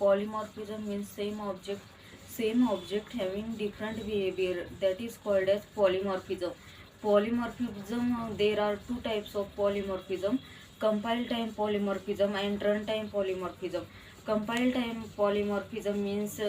Polymorphism means same object having different behavior. That is called as polymorphism. There are two types of polymorphism: compile time polymorphism and runtime polymorphism. Compile time polymorphism means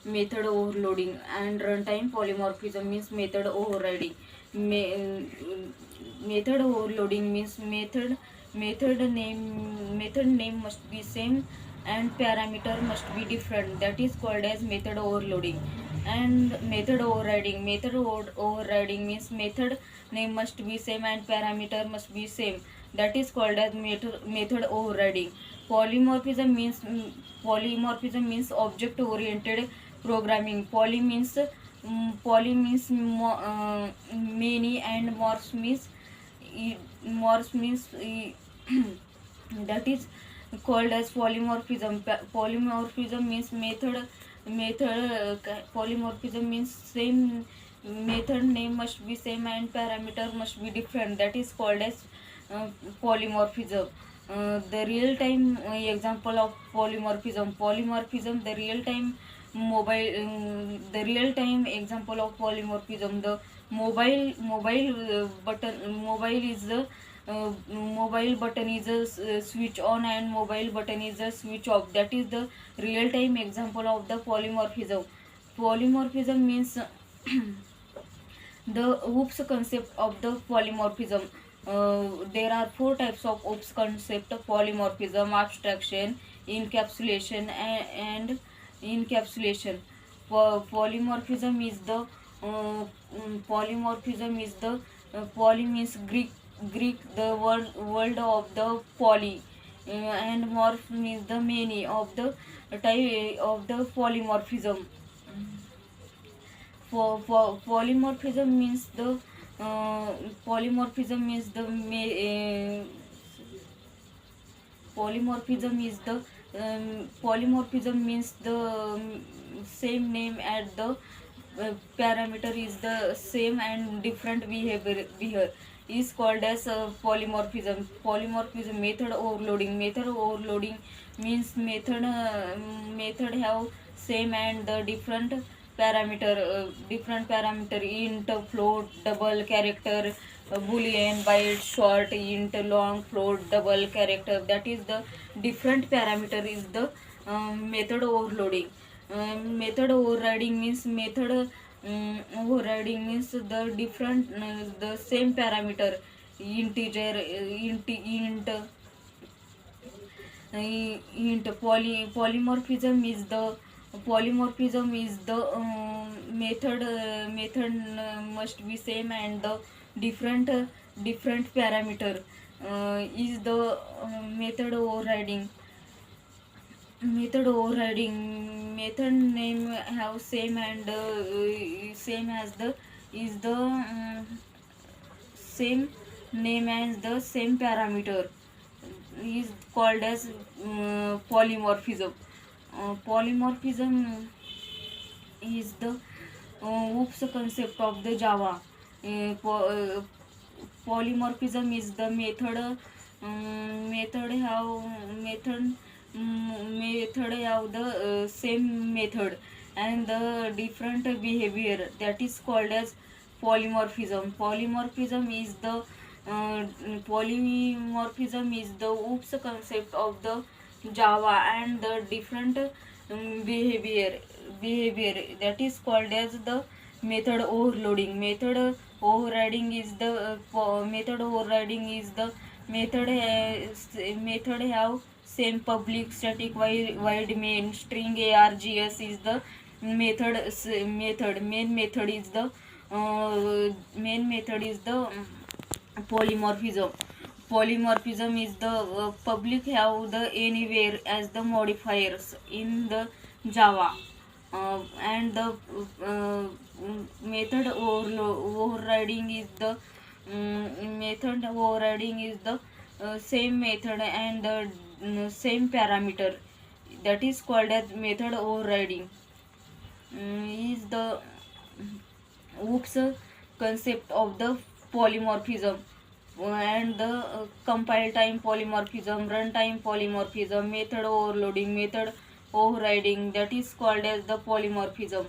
method overloading, and runtime polymorphism means method overriding. Method overloading means method name must be same and parameter must be different. That is called as method overloading. And method overriding means method name must be same and parameter must be same. That is called as method overriding. Polymorphism means object oriented programming. Poly means many, and morph means that is called as polymorphism. Polymorphism means polymorphism means same method name must be same and parameter must be different. That is called as uh, polymorphism. The real time example of polymorphism, the real time example of polymorphism, the mobile button is a switch on, and mobile button is a switch off. That is the real time example of the polymorphism means the OOPS concept of the polymorphism. There are four types of OOPS concept: polymorphism, abstraction, encapsulation, and encapsulation. Polymorphism is the poly means Greek, the word of the poly, and morph means the many of the type of the polymorphism. Polymorphism means the uh, polymorphism means the polymorphism is the polymorphism means the same name at the parameter is the same and different behavior is called as polymorphism. Method overloading means method have same and the different parameter: int, float, double character, boolean, byte, short, int, long, float, double character. That is the different parameter is the method overloading. Method overriding means the different the same parameter: integer, int. Polymorphism is the method must be same and the different parameter is the method overriding. Method name have same and same as the is the same name as the same parameter is called as polymorphism. Polymorphism is the OOPS concept of the Java. Polymorphism is the method have the same method and the different behavior. That is called as polymorphism. Polymorphism is the OOPS concept of the Java and the different behavior that is called as the method overloading. Method overriding is the method have same public static void main string args is the main method is the polymorphism. Polymorphism is the public have the anywhere as the modifiers in the Java, and the method overriding is the same method and the same parameter. That is called as method overriding. Is the OOPS concept of the polymorphism. and the compile time polymorphism, runtime polymorphism, method overloading, method overriding, that is called as the polymorphism.